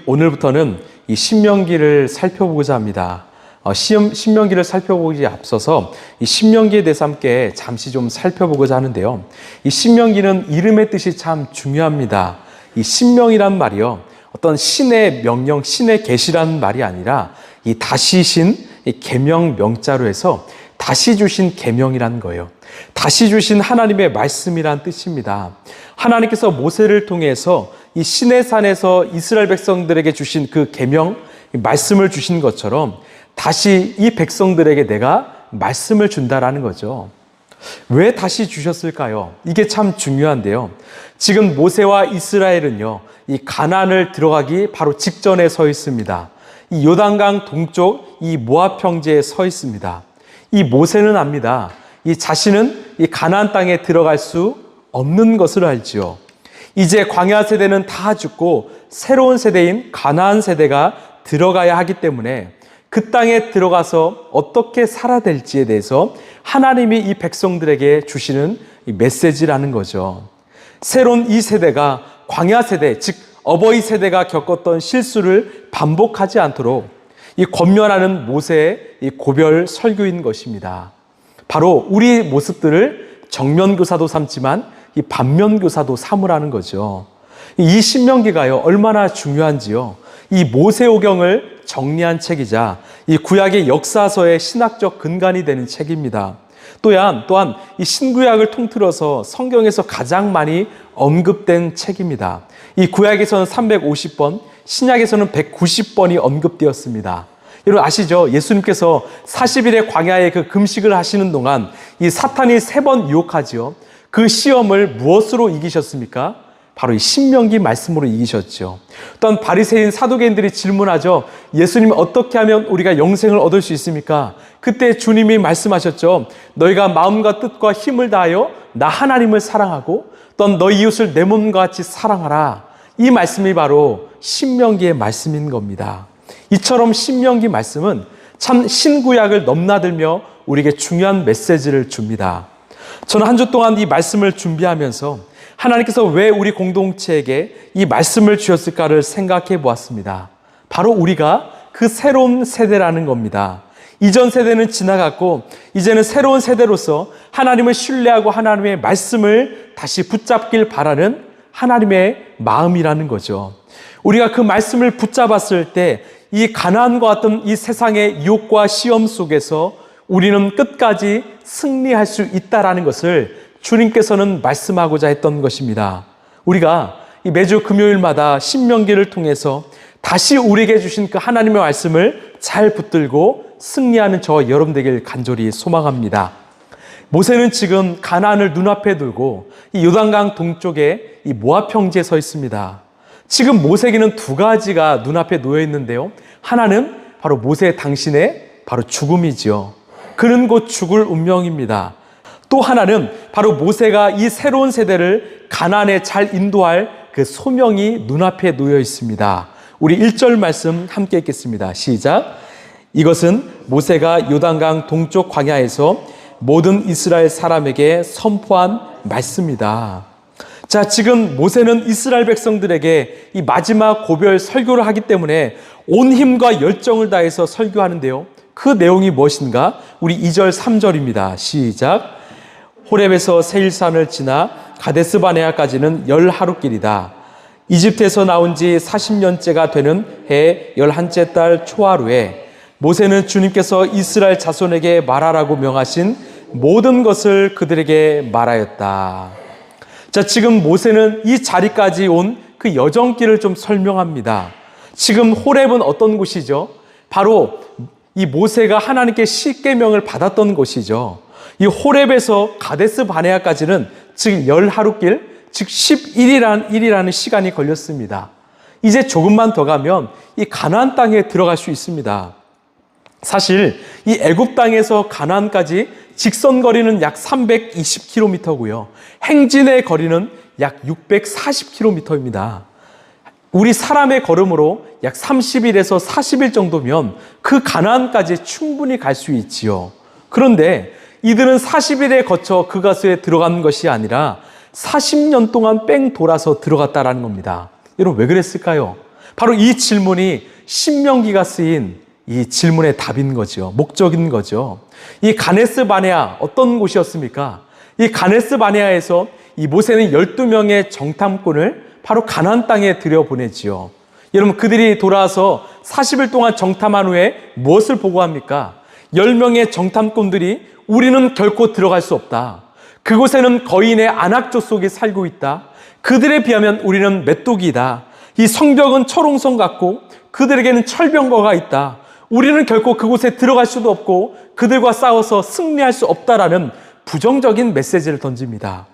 오늘부터는 이 신명기를 살펴보고자 합니다. 신명기를 살펴보기에 앞서서 이 신명기에 대해서 함께 잠시 좀 살펴보고자 하는데요. 이 신명기는 이름의 뜻이 참 중요합니다. 이 신명이란 말이요, 어떤 신의 명령, 신의 계시라는 말이 아니라 이 다시신, 이 계명 명자로 해서 다시 주신 계명이라는 거예요. 다시 주신 하나님의 말씀이란 뜻입니다. 하나님께서 모세를 통해서 이 시내산에서 이스라엘 백성들에게 주신 그 계명, 말씀을 주신 것처럼 다시 이 백성들에게 내가 말씀을 준다라는 거죠. 왜 다시 주셨을까요? 이게 참 중요한데요. 지금 모세와 이스라엘은요, 이 가나안을 들어가기 바로 직전에 서 있습니다. 이 요단강 동쪽 이 모압 평지에 서 있습니다. 이 모세는 압니다. 이 자신은 이 가나안 땅에 들어갈 수 없는 것을 알지요. 이제 광야 세대는 다 죽고 새로운 세대인 가나안 세대가 들어가야 하기 때문에 그 땅에 들어가서 어떻게 살아야 될지에 대해서 하나님이 이 백성들에게 주시는 이 메시지라는 거죠. 새로운 이 세대가 광야 세대, 즉 어버이 세대가 겪었던 실수를 반복하지 않도록 이 권면하는 모세의 이 고별 설교인 것입니다. 바로 우리 모습들을 정면교사도 삼지만 이 반면교사도 삼으라는 거죠. 이 신명기가요, 얼마나 중요한지요. 이 모세오경을 정리한 책이자 이 구약의 역사서의 신학적 근간이 되는 책입니다. 또한 이 신구약을 통틀어서 성경에서 가장 많이 언급된 책입니다. 이 구약에서는 350번, 신약에서는 190번이 언급되었습니다. 여러분 아시죠? 예수님께서 40일의 광야에 그 금식을 하시는 동안 이 사탄이 3번 유혹하지요. 그 시험을 무엇으로 이기셨습니까? 바로 이 신명기 말씀으로 이기셨죠. 또한 바리새인 사두개인들이 질문하죠. 예수님, 어떻게 하면 우리가 영생을 얻을 수 있습니까? 그때 주님이 말씀하셨죠. 너희가 마음과 뜻과 힘을 다하여 나 하나님을 사랑하고 또한 너희 이웃을 내 몸과 같이 사랑하라. 이 말씀이 바로 신명기의 말씀인 겁니다. 이처럼 신명기 말씀은 참 신구약을 넘나들며 우리에게 중요한 메시지를 줍니다. 저는 한 주 동안 이 말씀을 준비하면서 하나님께서 왜 우리 공동체에게 이 말씀을 주셨을까를 생각해 보았습니다. 바로 우리가 그 새로운 세대라는 겁니다. 이전 세대는 지나갔고 이제는 새로운 세대로서 하나님을 신뢰하고 하나님의 말씀을 다시 붙잡길 바라는 하나님의 마음이라는 거죠. 우리가 그 말씀을 붙잡았을 때 이 가나안과 같은 이 세상의 유혹과 시험 속에서 우리는 끝까지 승리할 수 있다라는 것을 주님께서는 말씀하고자 했던 것입니다. 우리가 매주 금요일마다 신명기를 통해서 다시 우리에게 주신 그 하나님의 말씀을 잘 붙들고 승리하는 저와 여러분 되길 간절히 소망합니다. 모세는 지금 가나안을 눈앞에 두고 이 요단강 동쪽에 이 모압 평지에 서 있습니다. 지금 모세에게는 2가지가 눈앞에 놓여 있는데요. 하나는 바로 모세 당신의 바로 죽음이지요. 그는 곧 죽을 운명입니다. 또 하나는 바로 모세가 이 새로운 세대를 가나안에 잘 인도할 그 소명이 눈앞에 놓여 있습니다. 우리 1절 말씀 함께 읽겠습니다. 시작. 이것은 모세가 요단강 동쪽 광야에서 모든 이스라엘 사람에게 선포한 말씀이다. 자, 지금 모세는 이스라엘 백성들에게 이 마지막 고별 설교를 하기 때문에 온 힘과 열정을 다해서 설교하는데요. 그 내용이 무엇인가? 우리 2절, 3절입니다. 시작. 호렙에서 세일산을 지나 가데스 바네아까지는 10하루길이다. 이집트에서 나온 지 40년째가 되는 해 11째 달 초하루에 모세는 주님께서 이스라엘 자손에게 말하라고 명하신 모든 것을 그들에게 말하였다. 자, 지금 모세는 이 자리까지 온 그 여정길을 좀 설명합니다. 지금 호렙은 어떤 곳이죠? 바로 이 모세가 하나님께 십계명을 받았던 곳이죠. 이 호렙에서 가데스 바네아까지는 즉 10하루길, 즉 11일이라는 시간이 걸렸습니다. 이제 조금만 더 가면 이 가나안 땅에 들어갈 수 있습니다. 사실 이 애굽 땅에서 가나안까지 직선 거리는 약 320km고요. 행진의 거리는 약 640km입니다. 우리 사람의 걸음으로 약 30일에서 40일 정도면 그 가나안까지 충분히 갈 수 있지요. 그런데 이들은 40일에 거쳐 그곳에 들어간 것이 아니라 40년 동안 뺑 돌아서 들어갔다라는 겁니다. 여러분 왜 그랬을까요? 바로 이 질문이 신명기가 쓰인 이 질문의 답인 거죠. 목적인 거죠. 이 가네스 바네아 어떤 곳이었습니까? 이 가네스 바네아에서 이 모세는 12명의 정탐꾼을 바로 가나안 땅에 들여보내지요. 여러분, 그들이 돌아와서 40일 동안 정탐한 후에 무엇을 보고합니까? 10명의 정탐꾼들이 우리는 결코 들어갈 수 없다. 그곳에는 거인의 안악조 속에 살고 있다. 그들에 비하면 우리는 메뚜기다. 이 성벽은 철옹성 같고 그들에게는 철병거가 있다. 우리는 결코 그곳에 들어갈 수도 없고 그들과 싸워서 승리할 수 없다라는 부정적인 메시지를 던집니다.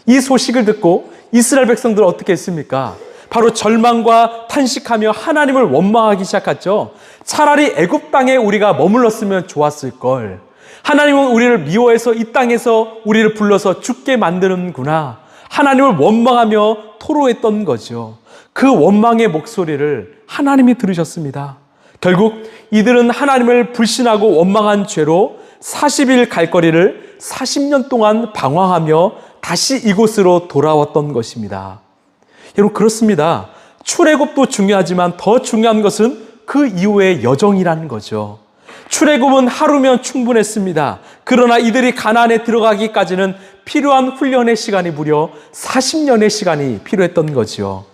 이 소식을 듣고 이스라엘 백성들은 어떻게 했습니까? 바로 절망과 탄식하며 하나님을 원망하기 시작했죠. 차라리 애굽 땅에 우리가 머물렀으면 좋았을 걸. 하나님은 우리를 미워해서 이 땅에서 우리를 불러서 죽게 만드는구나. 하나님을 원망하며 토로했던 거죠. 그 원망의 목소리를 하나님이 들으셨습니다. 결국 이들은 하나님을 불신하고 원망한 죄로 40일 갈 거리를 40년 동안 방황하며 다시 이곳으로 돌아왔던 것입니다. 여러분, 그렇습니다. 출애굽도 중요하지만 더 중요한 것은 그 이후의 여정이라는 거죠. 출애굽은 하루면 충분했습니다. 그러나 이들이 가나안에 들어가기까지는 필요한 훈련의 시간이 무려 40년의 시간이 필요했던 거죠.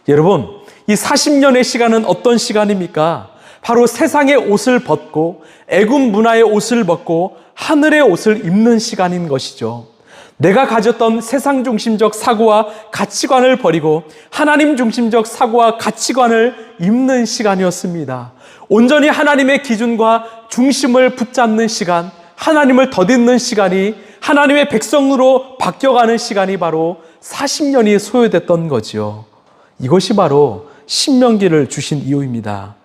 여러분, 이 40년의 시간은 어떤 시간입니까? 바로 세상의 옷을 벗고 애굽 문화의 옷을 벗고 하늘의 옷을 입는 시간인 것이죠. 내가 가졌던 세상 중심적 사고와 가치관을 버리고 하나님 중심적 사고와 가치관을 입는 시간이었습니다. 온전히 하나님의 기준과 중심을 붙잡는 시간, 하나님을 덧입는 시간이 하나님의 백성으로 바뀌어가는 시간이 바로 40년이 소요됐던 거죠. 이것이 바로 신명기를 주신 이유입니다.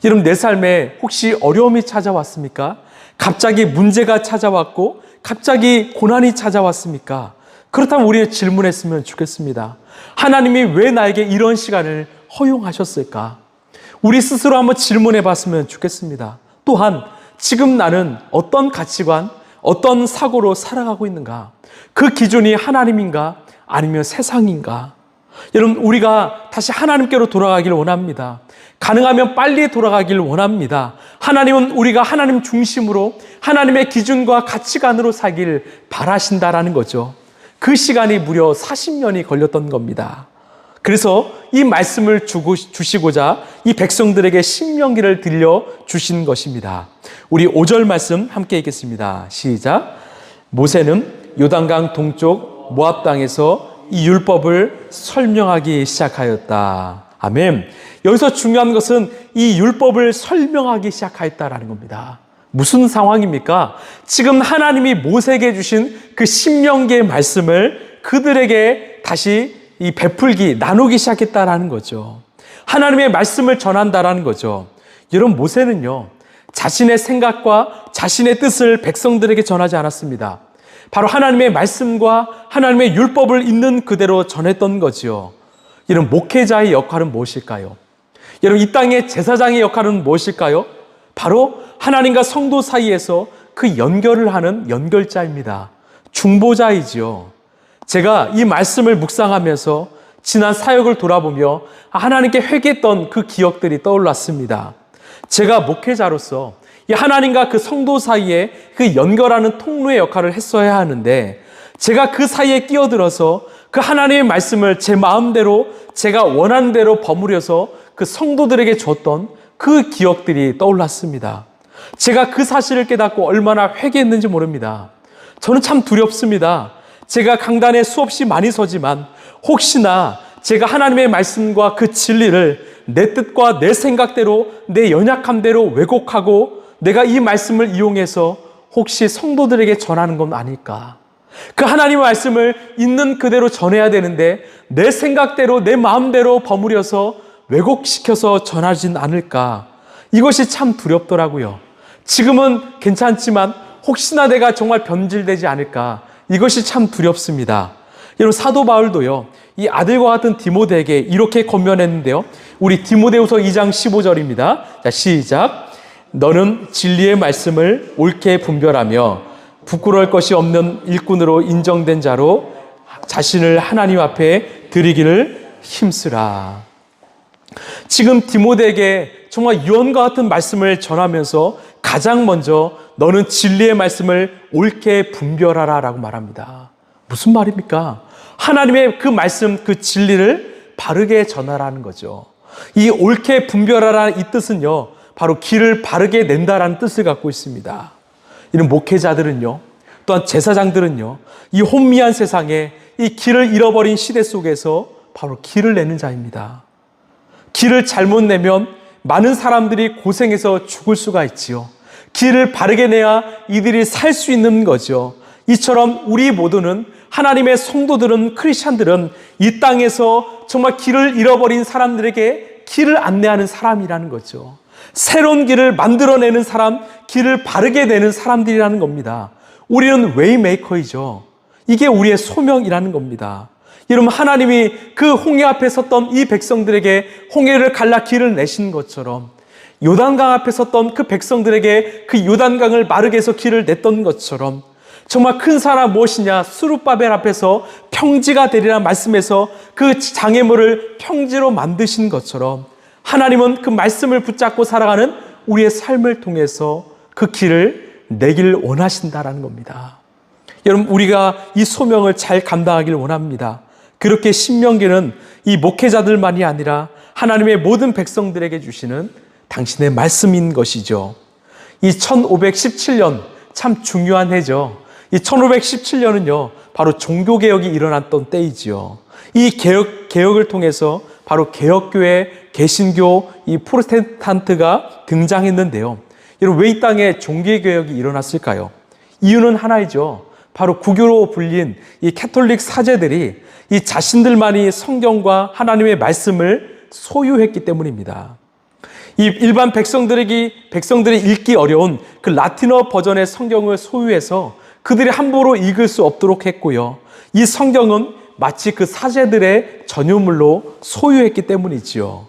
여러분, 내 삶에 혹시 어려움이 찾아왔습니까? 갑자기 문제가 찾아왔고 갑자기 고난이 찾아왔습니까? 그렇다면 우리는 질문했으면 좋겠습니다. 하나님이 왜 나에게 이런 시간을 허용하셨을까? 우리 스스로 한번 질문해 봤으면 좋겠습니다. 또한 지금 나는 어떤 가치관, 어떤 사고로 살아가고 있는가? 그 기준이 하나님인가? 아니면 세상인가? 여러분, 우리가 다시 하나님께로 돌아가기를 원합니다. 가능하면 빨리 돌아가기를 원합니다. 하나님은 우리가 하나님 중심으로 하나님의 기준과 가치관으로 살길 바라신다라는 거죠. 그 시간이 무려 40년이 걸렸던 겁니다. 그래서 이 말씀을 주시고자 이 백성들에게 신명기를 들려주신 것입니다. 우리 5절 말씀 함께 읽겠습니다. 시작. 모세는 요단강 동쪽 모압 땅에서 이 율법을 설명하기 시작하였다. 아멘. 여기서 중요한 것은 이 율법을 설명하기 시작하였다라는 겁니다. 무슨 상황입니까? 지금 하나님이 모세에게 주신 그 신명기의 말씀을 그들에게 다시 이 베풀기, 나누기 시작했다라는 거죠. 하나님의 말씀을 전한다라는 거죠. 여러분, 모세는요, 자신의 생각과 자신의 뜻을 백성들에게 전하지 않았습니다. 바로 하나님의 말씀과 하나님의 율법을 있는 그대로 전했던 거지요. 이런 목회자의 역할은 무엇일까요? 여러분, 이 땅의 제사장의 역할은 무엇일까요? 바로 하나님과 성도 사이에서 그 연결을 하는 연결자입니다. 중보자이지요. 제가 이 말씀을 묵상하면서 지난 사역을 돌아보며 하나님께 회개했던 그 기억들이 떠올랐습니다. 제가 목회자로서 이 하나님과 그 성도 사이에 그 연결하는 통로의 역할을 했어야 하는데, 제가 그 사이에 끼어들어서 그 하나님의 말씀을 제 마음대로 제가 원하는 대로 버무려서 그 성도들에게 줬던 그 기억들이 떠올랐습니다. 제가 그 사실을 깨닫고 얼마나 회개했는지 모릅니다. 저는 참 두렵습니다. 제가 강단에 수없이 많이 서지만 혹시나 제가 하나님의 말씀과 그 진리를 내 뜻과 내 생각대로 내 연약함대로 왜곡하고 내가 이 말씀을 이용해서 혹시 성도들에게 전하는 건 아닐까? 그 하나님의 말씀을 있는 그대로 전해야 되는데 내 생각대로 내 마음대로 버무려서 왜곡시켜서 전하진 않을까? 이것이 참 두렵더라고요. 지금은 괜찮지만 혹시나 내가 정말 변질되지 않을까? 이것이 참 두렵습니다. 여러분, 사도 바울도요, 이 아들과 같은 디모데에게 이렇게 권면했는데요. 우리 디모데후서 2장 15절입니다. 자, 시작. 너는 진리의 말씀을 옳게 분별하며 부끄러울 것이 없는 일꾼으로 인정된 자로 자신을 하나님 앞에 드리기를 힘쓰라. 지금 디모데에게 정말 유언과 같은 말씀을 전하면서 가장 먼저 너는 진리의 말씀을 옳게 분별하라 라고 말합니다. 무슨 말입니까? 하나님의 그 말씀, 그 진리를 바르게 전하라는 거죠. 이 옳게 분별하라는 이 뜻은요, 바로 길을 바르게 낸다라는 뜻을 갖고 있습니다. 이런 목회자들은요, 또한 제사장들은요, 이 혼미한 세상에 이 길을 잃어버린 시대 속에서 바로 길을 내는 자입니다. 길을 잘못 내면 많은 사람들이 고생해서 죽을 수가 있지요. 길을 바르게 내야 이들이 살 수 있는 거죠. 이처럼 우리 모두는, 하나님의 성도들은, 크리스찬들은 이 땅에서 정말 길을 잃어버린 사람들에게 길을 안내하는 사람이라는 거죠. 새로운 길을 만들어내는 사람, 길을 바르게 내는 사람들이라는 겁니다. 우리는 웨이메이커이죠. 이게 우리의 소명이라는 겁니다. 여러분, 하나님이 그 홍해 앞에 섰던 이 백성들에게 홍해를 갈라 길을 내신 것처럼, 요단강 앞에 섰던 그 백성들에게 그 요단강을 마르게 해서 길을 냈던 것처럼, 정말 큰 사람 무엇이냐, 스룹바벨 앞에서 평지가 되리라 말씀해서 그 장애물을 평지로 만드신 것처럼, 하나님은 그 말씀을 붙잡고 살아가는 우리의 삶을 통해서 그 길을 내길 원하신다라는 겁니다. 여러분, 우리가 이 소명을 잘 감당하길 원합니다. 그렇게 신명기는 이 목회자들만이 아니라 하나님의 모든 백성들에게 주시는 당신의 말씀인 것이죠. 이 1517년, 참 중요한 해죠. 이 1517년은요, 바로 종교개혁이 일어났던 때이지요. 이 개혁을 통해서 바로 개혁교회, 개신교, 이 프로테스탄트가 등장했는데요. 여러분, 왜 이 땅에 종교개혁이 일어났을까요? 이유는 하나이죠. 바로 구교로 불린 이 캐톨릭 사제들이 이 자신들만이 성경과 하나님의 말씀을 소유했기 때문입니다. 이 일반 백성들이 읽기 어려운 그 라틴어 버전의 성경을 소유해서 그들이 함부로 읽을 수 없도록 했고요. 이 성경은 마치 그 사제들의 전유물로 소유했기 때문이지요.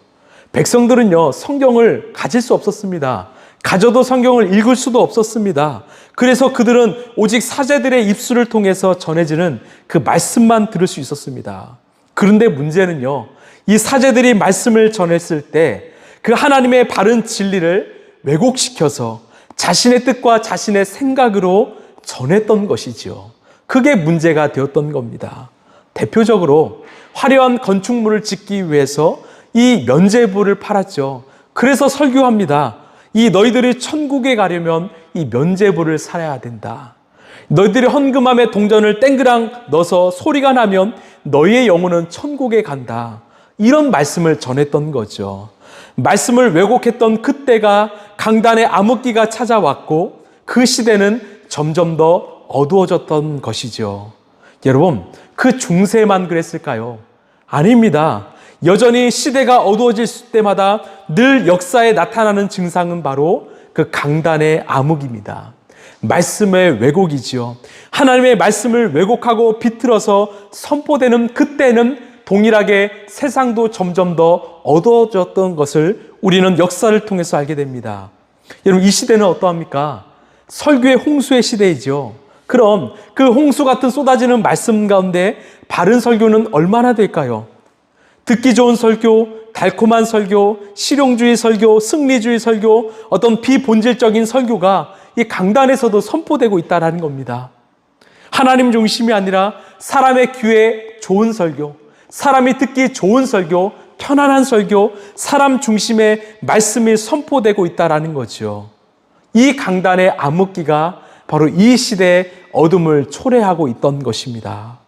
백성들은요, 성경을 가질 수 없었습니다. 가져도 성경을 읽을 수도 없었습니다. 그래서 그들은 오직 사제들의 입술을 통해서 전해지는 그 말씀만 들을 수 있었습니다. 그런데 문제는요, 이 사제들이 말씀을 전했을 때 그 하나님의 바른 진리를 왜곡시켜서 자신의 뜻과 자신의 생각으로 전했던 것이지요. 그게 문제가 되었던 겁니다. 대표적으로 화려한 건축물을 짓기 위해서 이 면제부를 팔았죠. 그래서 설교합니다. 이 너희들이 천국에 가려면 이 면제부를 살아야 된다. 너희들이 헌금함에 동전을 땡그랑 넣어서 소리가 나면 너희의 영혼은 천국에 간다. 이런 말씀을 전했던 거죠. 말씀을 왜곡했던 그때가 강단의 암흑기가 찾아왔고 그 시대는 점점 더 어두워졌던 것이죠. 여러분, 그 중세만 그랬을까요? 아닙니다. 여전히 시대가 어두워질 때마다 늘 역사에 나타나는 증상은 바로 그 강단의 암흑입니다. 말씀의 왜곡이지요. 하나님의 말씀을 왜곡하고 비틀어서 선포되는 그때는 동일하게 세상도 점점 더 어두워졌던 것을 우리는 역사를 통해서 알게 됩니다. 여러분, 이 시대는 어떠합니까? 설교의 홍수의 시대이죠. 그럼 그 홍수 같은 쏟아지는 말씀 가운데 바른 설교는 얼마나 될까요? 듣기 좋은 설교, 달콤한 설교, 실용주의 설교, 승리주의 설교, 어떤 비본질적인 설교가 이 강단에서도 선포되고 있다는 겁니다. 하나님 중심이 아니라 사람의 귀에 좋은 설교, 사람이 듣기 좋은 설교, 편안한 설교, 사람 중심의 말씀이 선포되고 있다는 거죠. 이 강단의 암흑기가 바로 이 시대의 어둠을 초래하고 있던 것입니다.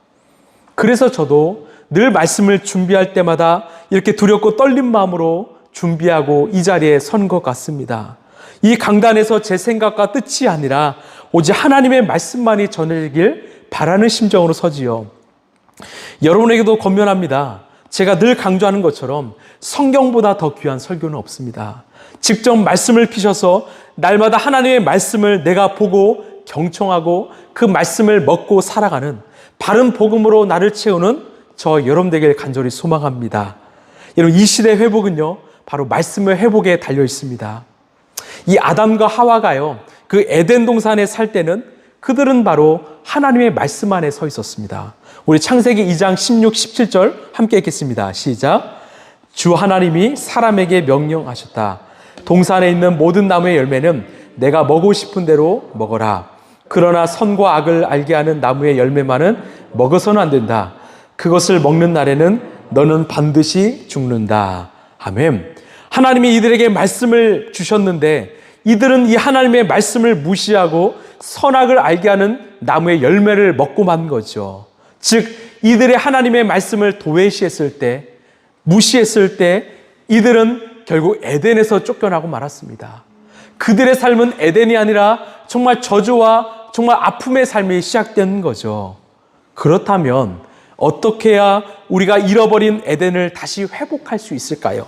그래서 저도 늘 말씀을 준비할 때마다 이렇게 두렵고 떨린 마음으로 준비하고 이 자리에 선 것 같습니다. 이 강단에서 제 생각과 뜻이 아니라 오직 하나님의 말씀만이 전해지길 바라는 심정으로 서지요. 여러분에게도 권면합니다. 제가 늘 강조하는 것처럼 성경보다 더 귀한 설교는 없습니다. 직접 말씀을 피셔서 날마다 하나님의 말씀을 내가 보고 경청하고 그 말씀을 먹고 살아가는 바른 복음으로 나를 채우는 저 여러분 되길 간절히 소망합니다. 여러분, 이 시대의 회복은요, 바로 말씀의 회복에 달려 있습니다. 이 아담과 하와가요, 그 에덴 동산에 살 때는 그들은 바로 하나님의 말씀 안에 서 있었습니다. 우리 창세기 2장 16, 17절 함께 읽겠습니다. 시작. 주 하나님이 사람에게 명령하셨다. 동산에 있는 모든 나무의 열매는 내가 먹고 싶은 대로 먹어라. 그러나 선과 악을 알게 하는 나무의 열매만은 먹어서는 안 된다. 그것을 먹는 날에는 너는 반드시 죽는다. 아멘. 하나님이 이들에게 말씀을 주셨는데 이들은 이 하나님의 말씀을 무시하고 선악을 알게 하는 나무의 열매를 먹고 만 거죠. 즉 이들의 하나님의 말씀을 도외시했을 때, 무시했을 때 이들은 결국 에덴에서 쫓겨나고 말았습니다. 그들의 삶은 에덴이 아니라 정말 저주와 정말 아픔의 삶이 시작된 거죠. 그렇다면 어떻게 해야 우리가 잃어버린 에덴을 다시 회복할 수 있을까요?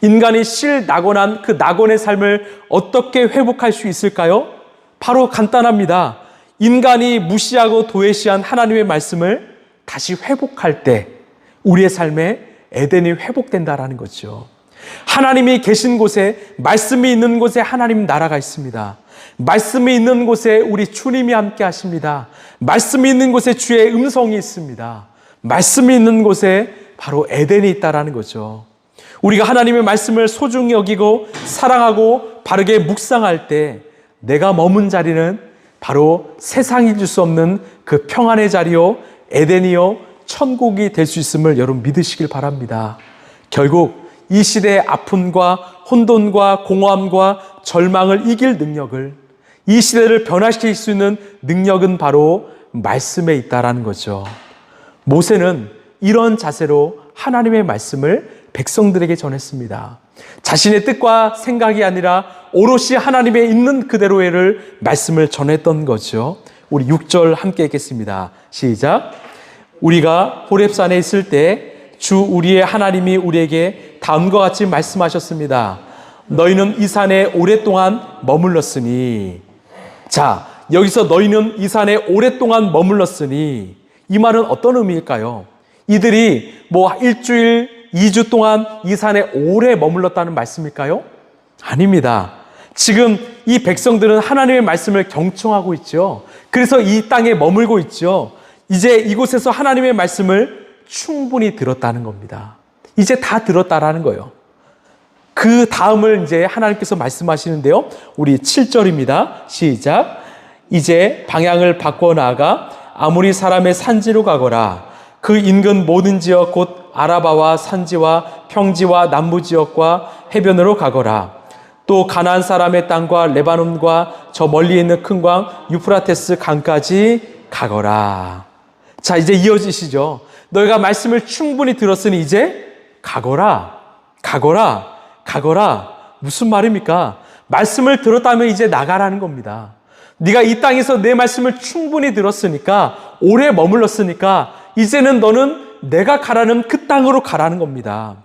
인간이 실낙원한 그 낙원의 삶을 어떻게 회복할 수 있을까요? 바로 간단합니다. 인간이 무시하고 도외시한 하나님의 말씀을 다시 회복할 때 우리의 삶에 에덴이 회복된다라는 거죠. 하나님이 계신 곳에, 말씀이 있는 곳에 하나님 나라가 있습니다. 말씀이 있는 곳에 우리 주님이 함께 하십니다. 말씀이 있는 곳에 주의 음성이 있습니다. 말씀이 있는 곳에 바로 에덴이 있다라는 거죠. 우리가 하나님의 말씀을 소중히 여기고 사랑하고 바르게 묵상할 때 내가 머문 자리는 바로 세상이 줄 수 없는 그 평안의 자리요, 에덴이요, 천국이 될 수 있음을 여러분 믿으시길 바랍니다. 결국 이 시대의 아픔과 혼돈과 공허함과 절망을 이길 능력을, 이 시대를 변화시킬 수 있는 능력은 바로 말씀에 있다라는 거죠. 모세는 이런 자세로 하나님의 말씀을 백성들에게 전했습니다. 자신의 뜻과 생각이 아니라 오롯이 하나님의 있는 그대로의를 말씀을 전했던 거죠. 우리 6절 함께 읽겠습니다. 시작. 우리가 호렙산에 있을 때 주 우리의 하나님이 우리에게 다음과 같이 말씀하셨습니다. 너희는 이 산에 오랫동안 머물렀으니. 자, 여기서 너희는 이 산에 오랫동안 머물렀으니 이 말은 어떤 의미일까요? 이들이 뭐 일주일, 2주 동안 이 산에 오래 머물렀다는 말씀일까요? 아닙니다. 지금 이 백성들은 하나님의 말씀을 경청하고 있죠. 그래서 이 땅에 머물고 있죠. 이제 이곳에서 하나님의 말씀을 충분히 들었다는 겁니다. 이제 다 들었다라는 거예요. 그 다음을 이제 하나님께서 말씀하시는데요. 우리 7절입니다. 시작. 이제 방향을 바꿔 나아가 아모리 사람의 산지로 가거라. 그 인근 모든 지역 곧 아라바와 산지와 평지와 남부 지역과 해변으로 가거라. 또 가나안 사람의 땅과 레바논과 저 멀리 있는 큰 광 유프라테스 강까지 가거라. 자, 이제 이어지시죠. 너희가 말씀을 충분히 들었으니 이제 가거라. 가거라. 가거라. 무슨 말입니까? 말씀을 들었다면 이제 나가라는 겁니다. 네가 이 땅에서 내 말씀을 충분히 들었으니까, 오래 머물렀으니까 이제는 너는 내가 가라는 그 땅으로 가라는 겁니다.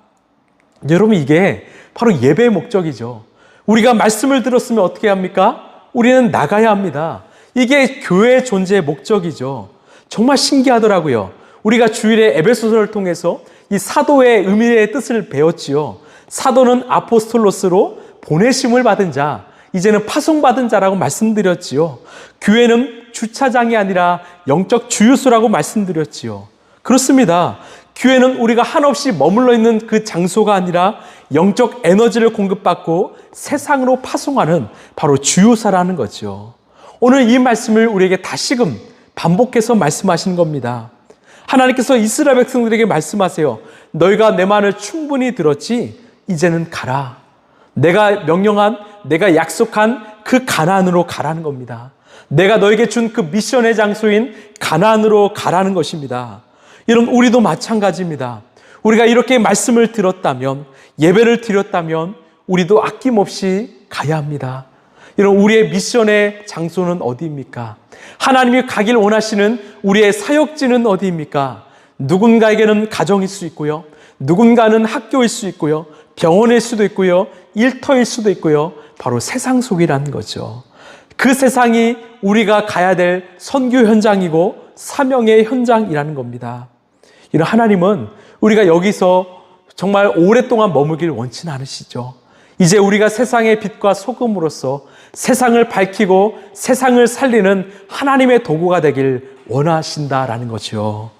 여러분, 이게 바로 예배의 목적이죠. 우리가 말씀을 들었으면 어떻게 합니까? 우리는 나가야 합니다. 이게 교회의 존재의 목적이죠. 정말 신기하더라고요. 우리가 주일에 에베소서를 통해서 이 사도의 의미의 뜻을 배웠지요. 사도는 아포스톨로스로 보내심을 받은 자, 이제는 파송받은 자라고 말씀드렸지요. 교회는 주차장이 아니라 영적 주유소라고 말씀드렸지요. 그렇습니다. 교회는 우리가 한없이 머물러 있는 그 장소가 아니라 영적 에너지를 공급받고 세상으로 파송하는 바로 주유소라는 거죠. 오늘 이 말씀을 우리에게 다시금 반복해서 말씀하신 겁니다. 하나님께서 이스라엘 백성들에게 말씀하세요. 너희가 내 말을 충분히 들었지? 이제는 가라. 내가 명령한, 내가 약속한 그 가나안으로 가라는 겁니다. 내가 너에게 준 그 미션의 장소인 가나안으로 가라는 것입니다. 여러분, 우리도 마찬가지입니다. 우리가 이렇게 말씀을 들었다면, 예배를 드렸다면 우리도 아낌없이 가야 합니다. 여러분, 우리의 미션의 장소는 어디입니까? 하나님이 가길 원하시는 우리의 사역지는 어디입니까? 누군가에게는 가정일 수 있고요. 누군가는 학교일 수 있고요. 병원일 수도 있고요. 일터일 수도 있고요. 바로 세상 속이라는 거죠. 그 세상이 우리가 가야 될 선교 현장이고 사명의 현장이라는 겁니다. 이런 하나님은 우리가 여기서 정말 오랫동안 머물길 원치는 않으시죠. 이제 우리가 세상의 빛과 소금으로서 세상을 밝히고 세상을 살리는 하나님의 도구가 되길 원하신다라는 거죠.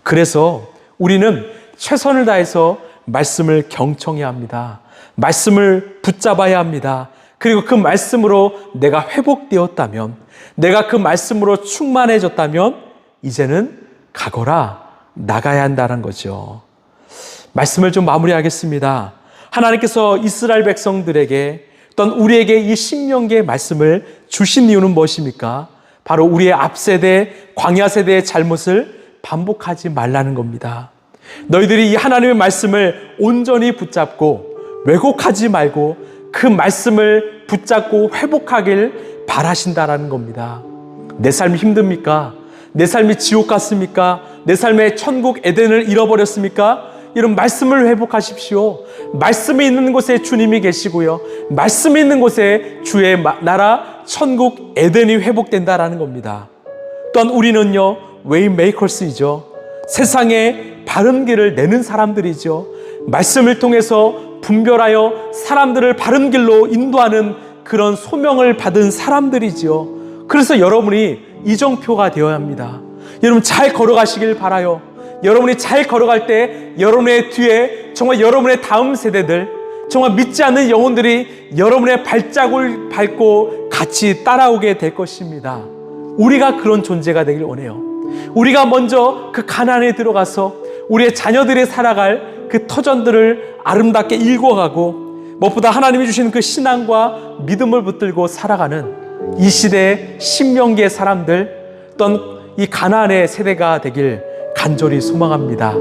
그래서 우리는 최선을 다해서 말씀을 경청해야 합니다. 말씀을 붙잡아야 합니다. 그리고 그 말씀으로 내가 회복되었다면, 내가 그 말씀으로 충만해졌다면 이제는 가거라, 나가야 한다는 거죠. 말씀을 좀 마무리하겠습니다. 하나님께서 이스라엘 백성들에게 또는 우리에게 이 신명기의 말씀을 주신 이유는 무엇입니까? 바로 우리의 앞세대, 광야 세대의 잘못을 반복하지 말라는 겁니다. 너희들이 이 하나님의 말씀을 온전히 붙잡고 왜곡하지 말고 그 말씀을 붙잡고 회복하길 바라신다라는 겁니다. 내 삶이 힘듭니까? 내 삶이 지옥 같습니까? 내 삶의 천국 에덴을 잃어버렸습니까? 이런 말씀을 회복하십시오. 말씀이 있는 곳에 주님이 계시고요, 말씀이 있는 곳에 주의 나라 천국 에덴이 회복된다라는 겁니다. 또한 우리는요, 웨이메이커스이죠. 세상에 바른 길을 내는 사람들이죠. 말씀을 통해서 분별하여 사람들을 바른 길로 인도하는 그런 소명을 받은 사람들이죠. 그래서 여러분이 이정표가 되어야 합니다. 여러분 잘 걸어가시길 바라요. 여러분이 잘 걸어갈 때 여러분의 뒤에 정말 여러분의 다음 세대들, 정말 믿지 않는 영혼들이 여러분의 발자국을 밟고 같이 따라오게 될 것입니다. 우리가 그런 존재가 되길 원해요. 우리가 먼저 그 가나안에 들어가서 우리의 자녀들이 살아갈 그 터전들을 아름답게 일궈가고, 무엇보다 하나님이 주신 그 신앙과 믿음을 붙들고 살아가는 이 시대의 신명기의 사람들, 또는 이 가나안의 세대가 되길 간절히 소망합니다.